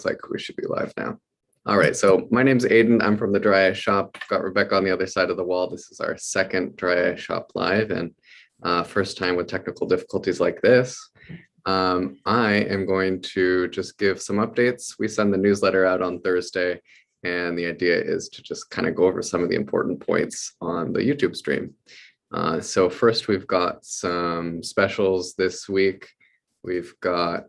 like we should be live now. All right, so my name's Aiden. I'm from the Dry Ice Shop. Got Rebecca on the other side of the wall. This is our second Dry Ice Shop live and first time with technical difficulties like this. I am going to just give some updates. We send the newsletter out on Thursday, and the idea is to just kind of go over some of the important points on the YouTube stream. So first, we've got some specials this week. We've got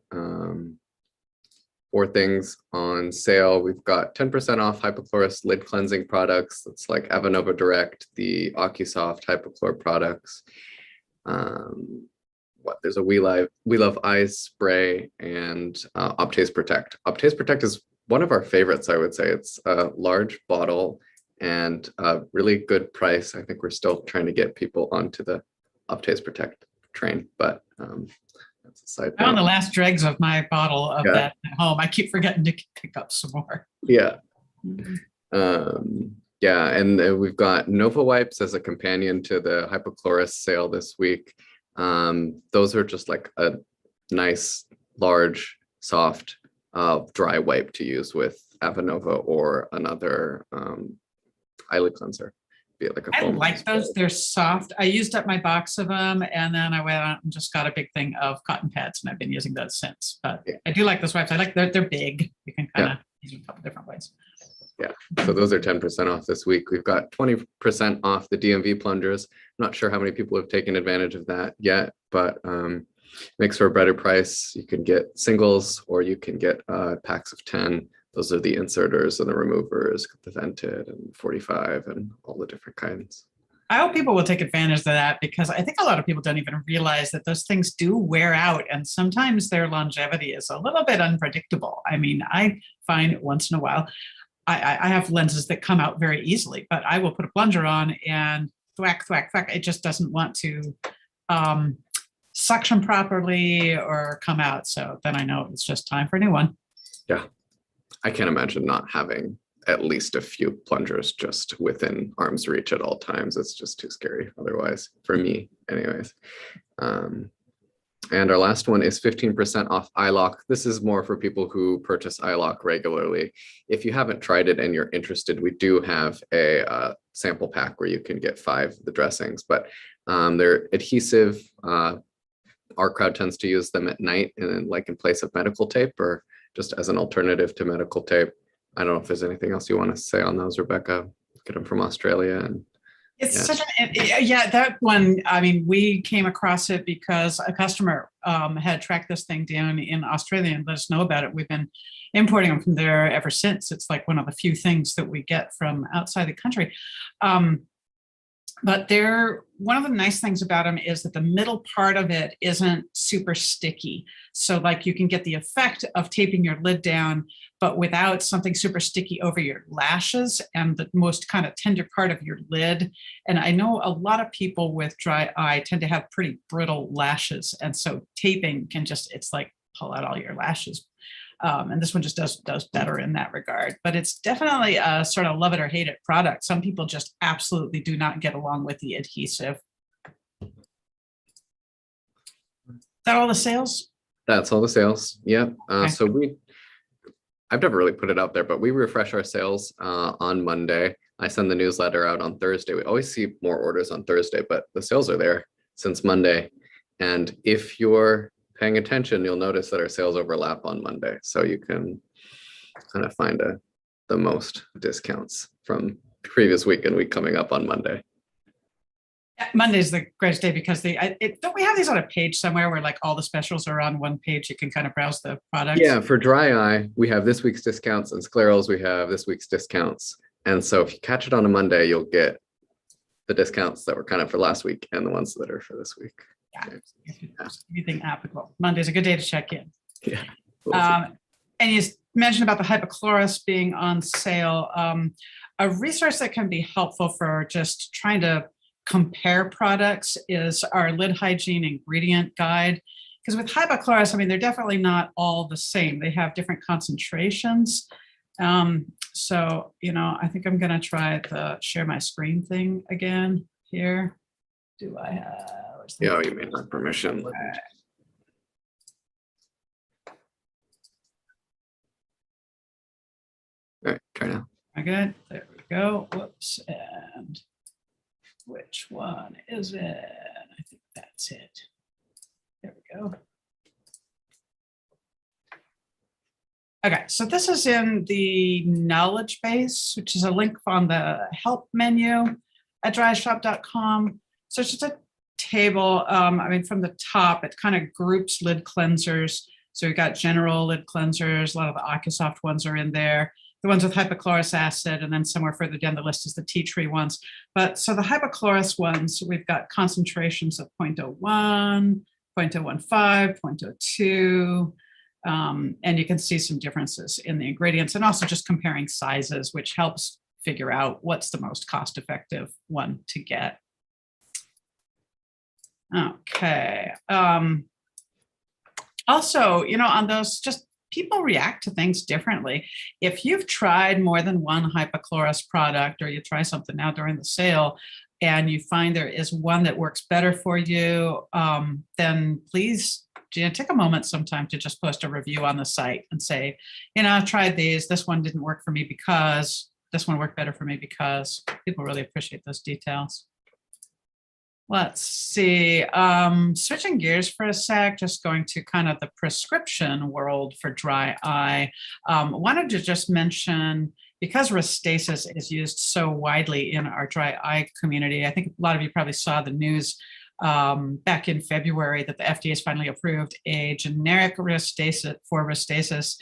4 things on sale. We've got 10% off hypochlorous lid cleansing products. That's like Avanova Direct, the OcuSoft hypochlor products. There's a We Love Eyes spray and Optase Protect. Optase Protect is one of our favorites, I would say. It's a large bottle and a really good price. I think we're still trying to get people onto the Optase Protect train, but that's a side I'm on the last dregs of my bottle of that at home. I keep forgetting to pick up some more. Yeah. Yeah, and we've got Nova Wipes as a companion to the hypochlorous sale this week. Those are just like a nice, large, soft, dry wipe to use with Avanova or another eyelid cleanser. Be it like a foam. I like those. They're soft. I used up my box of them, and then I went out and just got a big thing of cotton pads, and I've been using those since. But yeah. I do like those wipes. I like they're big. You can kind of use them a couple different ways. Yeah, so those are 10% off this week. We've got 20% off the DMV plungers. I'm not sure how many people have taken advantage of that yet, but makes for a better price. You can get singles or you can get packs of 10. Those are the inserters and the removers, the vented and 45 and all the different kinds. I hope people will take advantage of that because I think a lot of people don't even realize that those things do wear out and sometimes their longevity is a little bit unpredictable. I mean, I find once in a while, I have lenses that come out very easily, but I will put a plunger on and thwack, thwack, thwack. It just doesn't want to suction properly or come out. So then I know it's just time for a new one. Yeah, I can't imagine not having at least a few plungers just within arm's reach at all times. It's just too scary otherwise, for me anyways. And our last one is 15% off iLok. This is more for people who purchase iLok regularly. If you haven't tried it and you're interested, we do have a sample pack where you can get 5 of the dressings, but they're adhesive. Our crowd tends to use them at night and like in place of medical tape or just as an alternative to medical tape. I don't know if there's anything else you want to say on those, Rebecca. Get them from Australia and it's such an, that one, I mean, we came across it because a customer had tracked this thing down in Australia and let us know about it. We've been importing them from there ever since. It's like one of the few things that we get from outside the country. But one of the nice things about them is that the middle part of it isn't super sticky. So like you can get the effect of taping your lid down, but without something super sticky over your lashes and the most kind of tender part of your lid. And I know a lot of people with dry eye tend to have pretty brittle lashes. And so taping can just, it's like pull out all your lashes. And this one just does better in that regard. But it's definitely a sort of love it or hate it product. Some people just absolutely do not get along with the adhesive. Is that all the sales? That's all the sales. Yep. Okay. So I've never really put it out there, but we refresh our sales on Monday. I send the newsletter out on Thursday. We always see more orders on Thursday, but the sales are there since Monday. And if you're paying attention, you'll notice that our sales overlap on Monday. So you can kind of find the most discounts from previous week and week coming up on Monday. Monday's the greatest day because don't we have these on a page somewhere where like all the specials are on one page? You can kind of browse the products. Yeah, for dry eye, we have this week's discounts, and sclerals, we have this week's discounts. And so if you catch it on a Monday, you'll get the discounts that were kind of for last week and the ones that are for this week. Yeah, anything applicable. Monday's a good day to check in. Yeah. And you mentioned about the hypochlorous being on sale. A resource that can be helpful for just trying to compare products is our lid hygiene ingredient guide. Because with hypochlorous, I mean, they're definitely not all the same. They have different concentrations. So, I think I'm going to try the share my screen thing again here. Do I have? Yeah, you may not have permission. try now. Good. There we go. Whoops. And which one is it? I think that's it. There we go. Okay, so this is in the knowledge base, which is a link on the help menu at dryashop.com. So it's just a table. I mean, from the top, it kind of groups lid cleansers. So we've got general lid cleansers. A lot of the AquaSoft ones are in there. The ones with hypochlorous acid, and then somewhere further down the list is the tea tree ones. But so the hypochlorous ones, we've got concentrations of 0.01, 0.015, 0.02. And you can see some differences in the ingredients, and also just comparing sizes, which helps figure out what's the most cost-effective one to get. Okay. Also, you know, on those, just people react to things differently. If you've tried more than one hypochlorous product, or you try something now during the sale, and you find there is one that works better for you, then please take a moment sometime to just post a review on the site and say, you know, I've tried these. This one didn't work for me because, this one worked better for me because. People really appreciate those details. Let's see, switching gears for a sec, just going to kind of the prescription world for dry eye. Wanted to just mention, because Restasis is used so widely in our dry eye community, I think a lot of you probably saw the news back in February that the FDA has finally approved a generic Restasis for Restasis.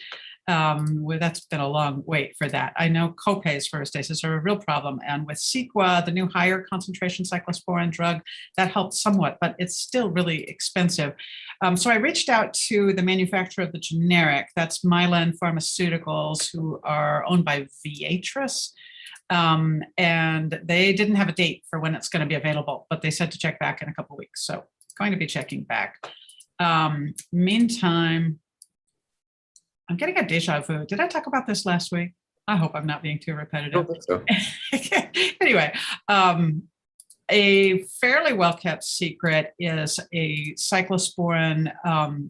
Well, that's been a long wait for that. I know copays for Restasis are a real problem. And with Cequa, the new higher concentration cyclosporin drug, that helped somewhat, but it's still really expensive. So I reached out to the manufacturer of the generic, that's Mylan Pharmaceuticals, who are owned by Viatris. And they didn't have a date for when it's going to be available, but they said to check back in a couple of weeks. So going to be checking back. Meantime, I'm getting a deja vu. Did I talk about this last week? I hope I'm not being too repetitive. I don't think so. Anyway, a fairly well-kept secret is a cyclosporin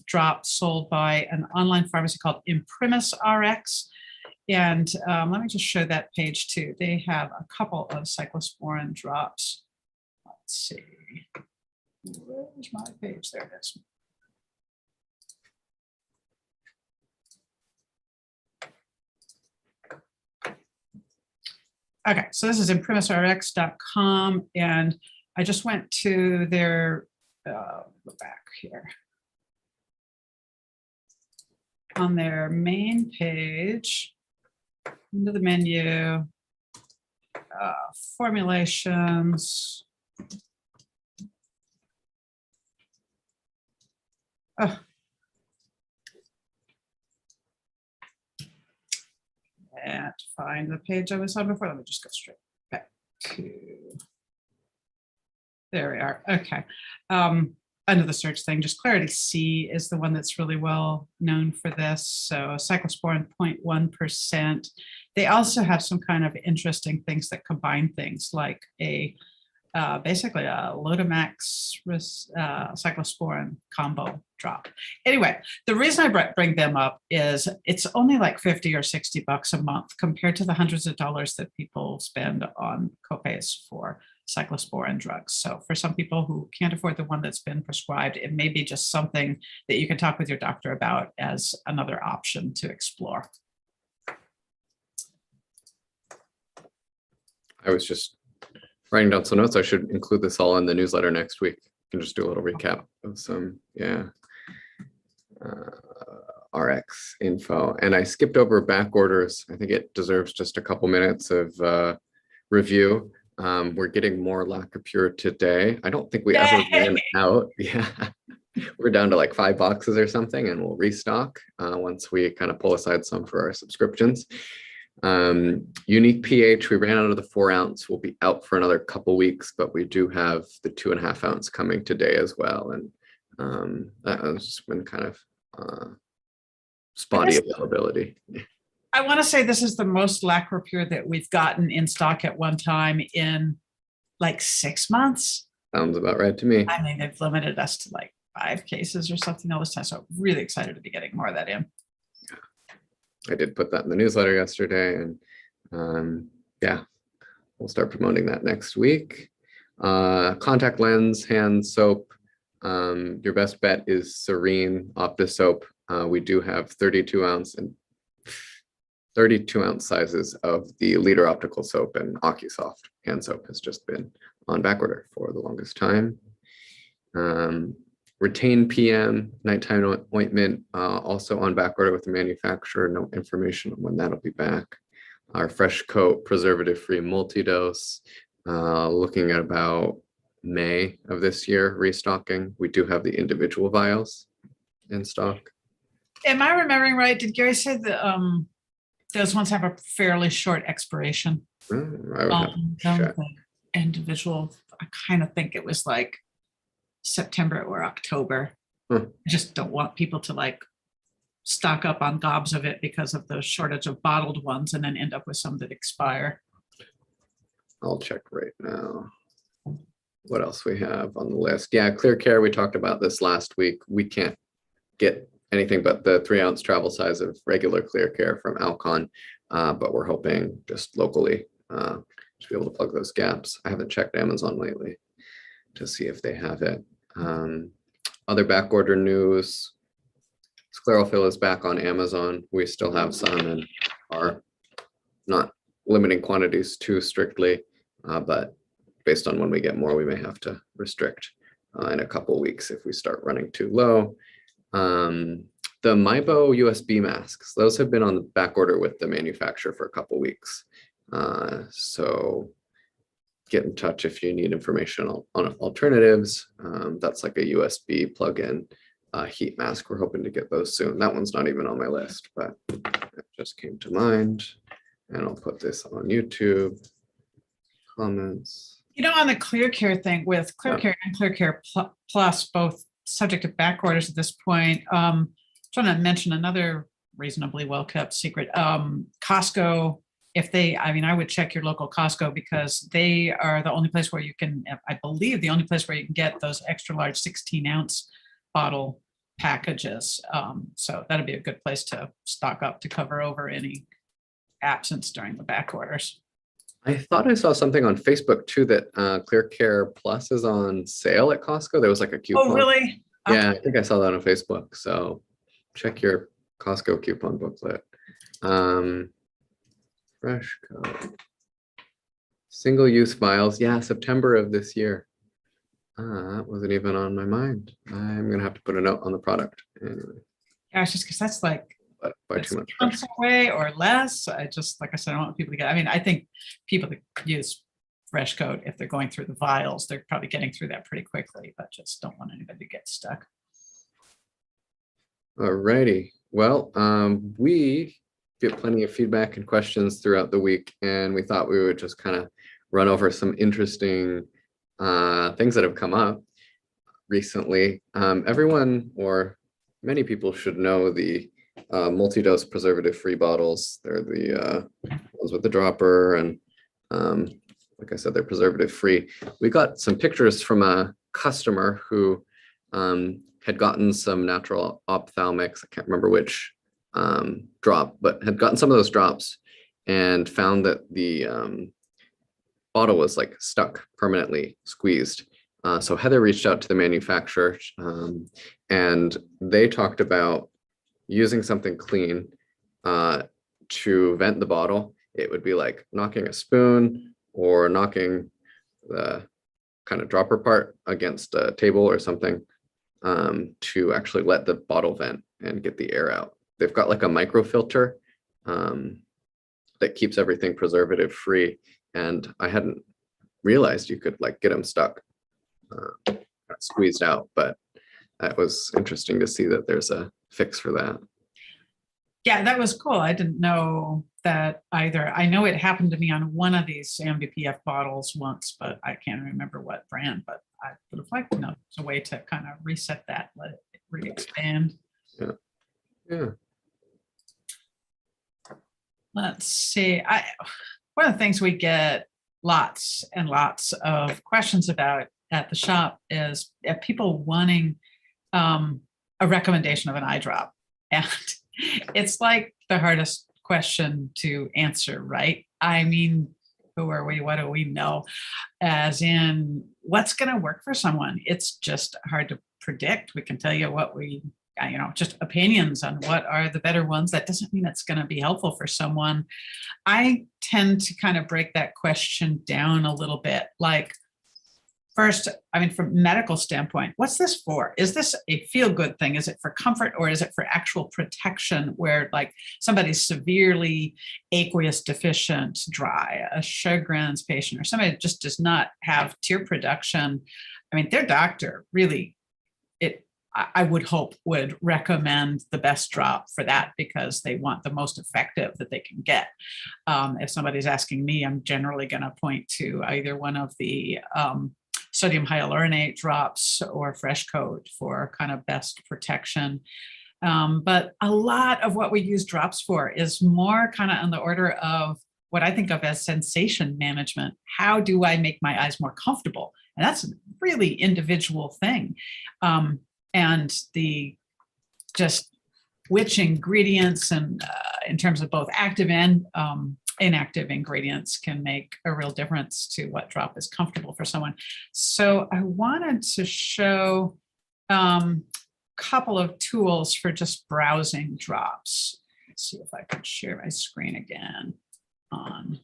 drop sold by an online pharmacy called Imprimis RX. And let me just show that page too. They have a couple of cyclosporin drops. Let's see. Where's my page? There it is. Okay, so this is imprimisrx.com, and I just went to their, go back here. On their main page, into the menu, formulations. Oh. And find the page I was on before. Let me just go straight back to, there we are. Okay. Under the search thing, just Klarity-C is the one that's really well known for this. So cyclosporin 0.1%. They also have some kind of interesting things that combine things like a basically a Lotamax cyclosporin combo drop. Anyway, the reason I bring them up is it's only like 50 or 60 bucks a month compared to the hundreds of dollars that people spend on copays for cyclosporin drugs. So for some people who can't afford the one that's been prescribed, it may be just something that you can talk with your doctor about as another option to explore. I was just writing down some notes. I should include this all in the newsletter next week. You can just do a little recap of some, RX info. And I skipped over back orders. I think it deserves just a couple minutes of review. We're getting more Lacapure today. I don't think we ever ran out. Yeah, we're down to like 5 boxes or something, and we'll restock once we kind of pull aside some for our subscriptions. Unique pH, we ran out of the 4 ounce. We'll be out for another couple weeks, but we do have the 2.5 ounce coming today as well. And that has been kind of spotty availability. I want to say this is the most Lacapure that we've gotten in stock at one time in like 6 months. Sounds about right to me. I mean, they've limited us to like 5 cases or something all this time. So I'm really excited to be getting more of that in. I did put that in the newsletter yesterday, and Yeah, we'll start promoting that next week. Contact lens, hand soap. Your best bet is Serene Opti soap. We do have 32 ounce and 32 ounce sizes of the Leader optical soap, and OcuSoft hand soap has just been on back order for the longest time. Retain PM nighttime ointment, also on back order with the manufacturer. No information on when that'll be back. Our Fresh Coat preservative-free multi-dose, looking at about May of this year, restocking. We do have the individual vials in stock. Am I remembering right? Did Gary say that those ones have a fairly short expiration? I would have to check. Individual, I kind of think it was like September or October. I just don't want people to like stock up on gobs of it because of the shortage of bottled ones and then end up with some that expire. I'll check right now. What else we have on the list? Yeah, Clear Care, we talked about this last week. We can't get anything but the 3 ounce travel size of regular Clear Care from Alcon, but we're hoping just locally to be able to plug those gaps. I haven't checked Amazon lately to see if they have it. Other back order news, sclerofill is back on Amazon. We still have some and are not limiting quantities too strictly, but based on when we get more, we may have to restrict in a couple weeks if we start running too low. The MIBO USB masks, those have been on the back order with the manufacturer for a couple weeks. So get in touch if you need information on alternatives. That's like a USB plug-in heat mask. We're hoping to get those soon. That one's not even on my list, but it just came to mind. And I'll put this on YouTube. Comments. You know, on the Clear Care thing, with Clear Care and Clear Care Plus, both subject to back orders at this point, trying to mention another reasonably well-kept secret. Costco, if they, I mean, I would check your local Costco because they are the only place where you can, I believe the only place where you can get those extra large 16 ounce bottle packages. So that'd be a good place to stock up to cover over any absence during the back orders. I thought I saw something on Facebook too that Clear Care Plus is on sale at Costco. There was like a coupon. Oh, really? Yeah, I think I saw that on Facebook. So check your Costco coupon booklet. Fresh Coat. Single-use vials. Yeah, September of this year. That wasn't even on my mind. I'm gonna have to put a note on the product. Anyway. Yeah, it's just because that's like by too much months away or less. I just, like I said, I don't want people to get, I mean, I think people that use Fresh Coat, if they're going through the vials, they're probably getting through that pretty quickly, but just don't want anybody to get stuck. All righty. Well, we get plenty of feedback and questions throughout the week, and we thought we would just kind of run over some interesting things that have come up recently. Everyone, or many people, should know the multi-dose preservative-free bottles. They're the ones with the dropper, and like I said, they're preservative-free. We got some pictures from a customer who had gotten some natural ophthalmics. I can't remember which drop, but had gotten some of those drops and found that the bottle was like stuck, permanently squeezed. So Heather reached out to the manufacturer, and they talked about using something clean to vent the bottle. It would be like knocking a spoon or knocking the kind of dropper part against a table or something to actually let the bottle vent and get the air out. They've got like a microfilter that keeps everything preservative free. And I hadn't realized you could like get them stuck, squeezed out, but that was interesting to see that there's a fix for that. Yeah, that was cool. I didn't know that either. I know it happened to me on one of these MDPF bottles once, but I can't remember what brand, but I would have liked to know it's a way to kind of reset that, let it re-expand. Yeah. Yeah. Let's see. One of the things we get lots and lots of questions about at the shop is people wanting a recommendation of an eye drop. And it's like the hardest question to answer, right? I mean, who are we? What do we know? As in, what's going to work for someone? It's just hard to predict. We can tell you what we, just opinions on what are the better ones. That doesn't mean it's going to be helpful for someone. I tend to kind of break that question down a little bit. Like, first, from a medical standpoint, what's this for? Is this a feel-good thing? Is it for comfort, or is it for actual protection where like somebody's severely aqueous deficient, dry, a Sjogren's patient, or somebody that just does not have tear production? Their doctor really, I would hope, would recommend the best drop for that because they want the most effective that they can get. If somebody's asking me, I'm generally going to point to either one of the sodium hyaluronate drops or Fresh Coat for kind of best protection. But a lot of what we use drops for is more kind of on the order of what I think of as sensation management. How do I make my eyes more comfortable? And that's a really individual thing. And the just which ingredients and in terms of both active and inactive ingredients can make a real difference to what drop is comfortable for someone. So I wanted to show a couple of tools for just browsing drops. Let's see if I can share my screen again on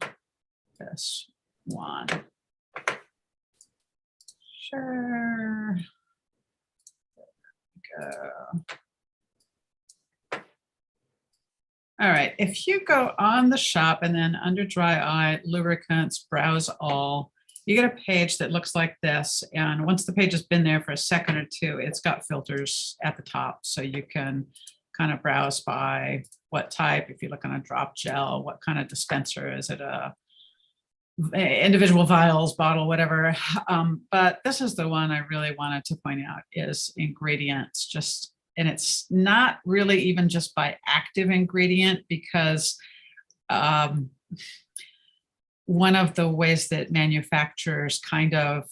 this one. Sure. All right, if you go on the shop and then under dry eye, lubricants, browse all, you get a page that looks like this. And once the page has been there for a second or two, it's got filters at the top. So you can kind of browse by what type. If you look on a drop gel, what kind of dispenser? Is it a individual vials, bottle, whatever. But this is the one I really wanted to point out is ingredients. And it's not really even just by active ingredient, because one of the ways that manufacturers kind of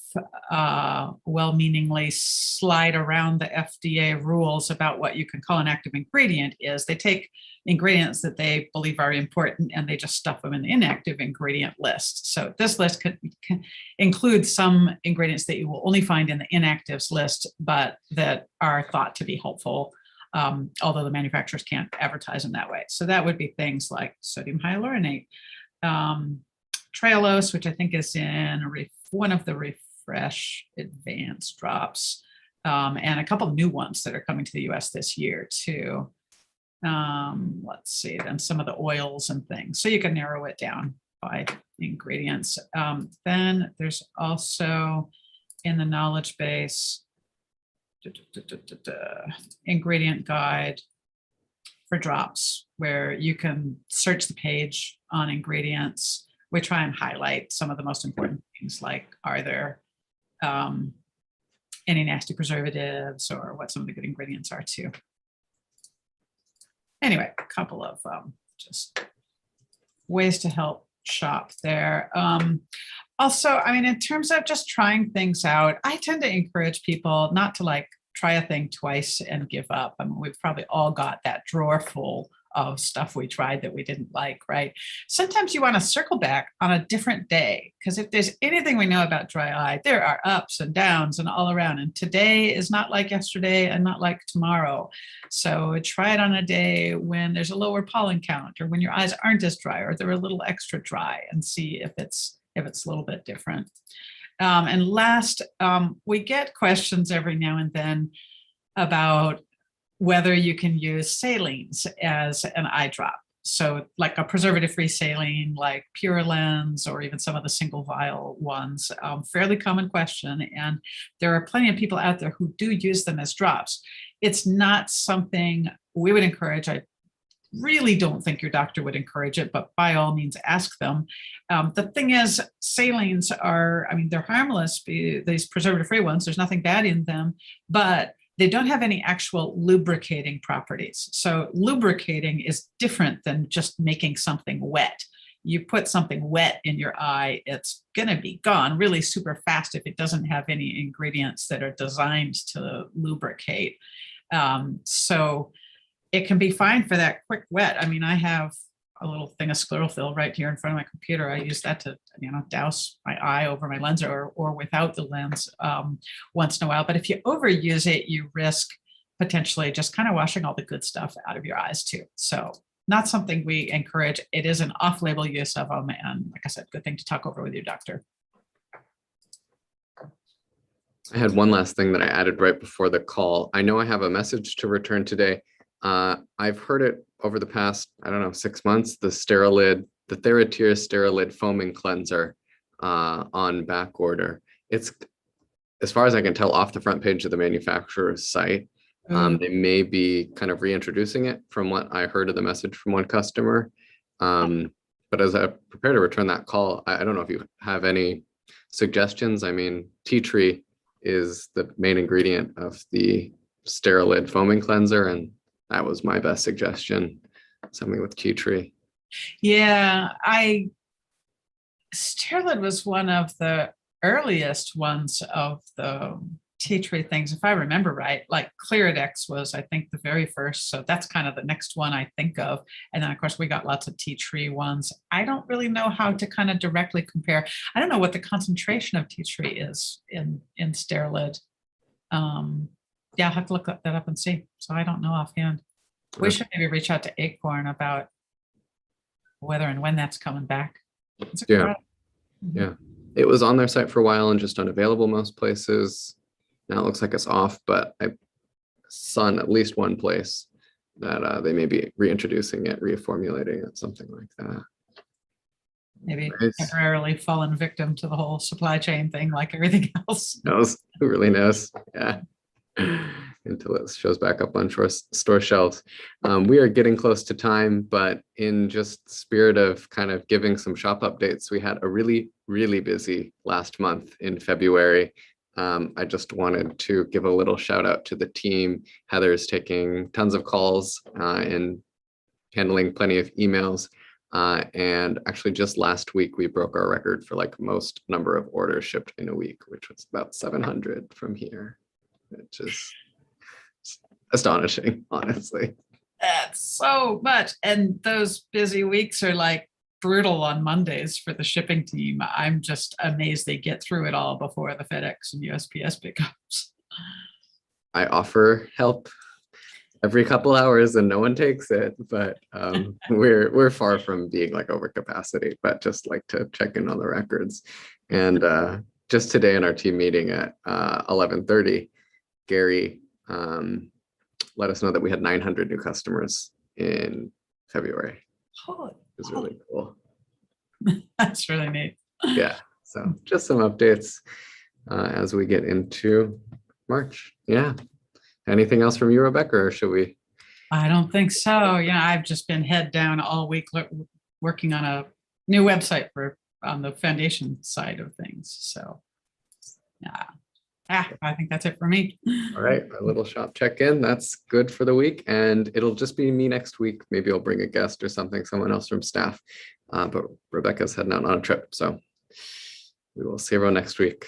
well-meaningly slide around the FDA rules about what you can call an active ingredient is they take ingredients that they believe are important and they just stuff them in the inactive ingredient list. So this list can include some ingredients that you will only find in the inactives list, but that are thought to be helpful, although the manufacturers can't advertise them that way. So that would be things like sodium hyaluronate, Trailose, which I think is in one of the Refresh Advanced drops, and a couple of new ones that are coming to the US this year too. Let's see, then some of the oils and things. So you can narrow it down by ingredients. Then there's also in the knowledge base, ingredient guide for drops, where you can search the page on ingredients. We try and highlight some of the most important things, like are there any nasty preservatives or what some of the good ingredients are too. Anyway, a couple of just ways to help shop there. Also, in terms of just trying things out, I tend to encourage people not to like try a thing twice and give up. We've probably all got that drawer full of stuff we tried that we didn't like, right? Sometimes you want to circle back on a different day, because if there's anything we know about dry eye, there are ups and downs and all around. And today is not like yesterday and not like tomorrow. So try it on a day when there's a lower pollen count, or when your eyes aren't as dry, or they're a little extra dry, and see if it's a little bit different. And last, we get questions every now and then about whether you can use salines as an eye drop. So like a preservative-free saline, like Pure Lens, or even some of the single vial ones, fairly common question. And there are plenty of people out there who do use them as drops. It's not something we would encourage. I really don't think your doctor would encourage it, but by all means ask them. The thing is, salines are, they're harmless, these preservative-free ones, there's nothing bad in them, but they don't have any actual lubricating properties. So lubricating is different than just making something wet. You put something wet in your eye, it's going to be gone really super fast if it doesn't have any ingredients that are designed to lubricate. So it can be fine for that quick wet. I have a little thing of sclerophyll right here in front of my computer. I use that to, douse my eye over my lens or without the lens once in a while. But if you overuse it, you risk potentially just kind of washing all the good stuff out of your eyes too. So not something we encourage. It is an off-label use of them. And like I said, good thing to talk over with your doctor. I had one last thing that I added right before the call. I know I have a message to return today. I've heard it over the past, 6 months, the SteriLid, the TheraTears SteriLid foaming cleanser on back order. It's, as far as I can tell, off the front page of the manufacturer's site. They may be kind of reintroducing it from what I heard of the message from one customer. But as I prepare to return that call, I don't know if you have any suggestions. I mean, tea tree is the main ingredient of the SteriLid foaming cleanser, and that was my best suggestion, something with tea tree. Yeah, SteriLid was one of the earliest ones of the tea tree things, if I remember right. Like Klarity-C was, I think, the very first. So that's kind of the next one I think of. And then, of course, we got lots of tea tree ones. I don't really know how to kind of directly compare. I don't know what the concentration of tea tree is in SteriLid. Yeah, I'll have to look that up and see. So I don't know offhand. We should maybe reach out to Acorn about whether and when that's coming back. Yeah. Yeah. It was on their site for a while and just unavailable most places. Now it looks like it's off, but I saw in at least one place that they may be reintroducing it, reformulating it, something like that. Maybe temporarily fallen victim to the whole supply chain thing, like everything else. Who knows? Who really knows? Yeah. Until it shows back up on store shelves. We are getting close to time, but in just spirit of kind of giving some shop updates, we had a really, really busy last month in February. I just wanted to give a little shout out to the team. Heather's taking tons of calls and handling plenty of emails. And actually just last week, we broke our record for like most number of orders shipped in a week, which was about 700 from here, which is astonishing, honestly. That's so much. And those busy weeks are like brutal on Mondays for the shipping team. I'm just amazed they get through it all before the FedEx and USPS pickups. I offer help every couple hours and no one takes it, but we're far from being like over capacity, but just like to check in on the records. And just today in our team meeting at 11:30, Gary let us know that we had 900 new customers in February. Holy, it was really cool. That's really neat. Yeah, so just some updates as we get into March. Yeah. Anything else from you, Rebecca, or should we? I don't think so. Yeah, I've just been head down all week working on a new website on the foundation side of things. So yeah. I think that's it for me. All right, a little shop check-in. That's good for the week, and it'll just be me next week. Maybe I'll bring a guest or something, someone else from staff. But Rebecca's heading out on a trip, so we will see everyone next week.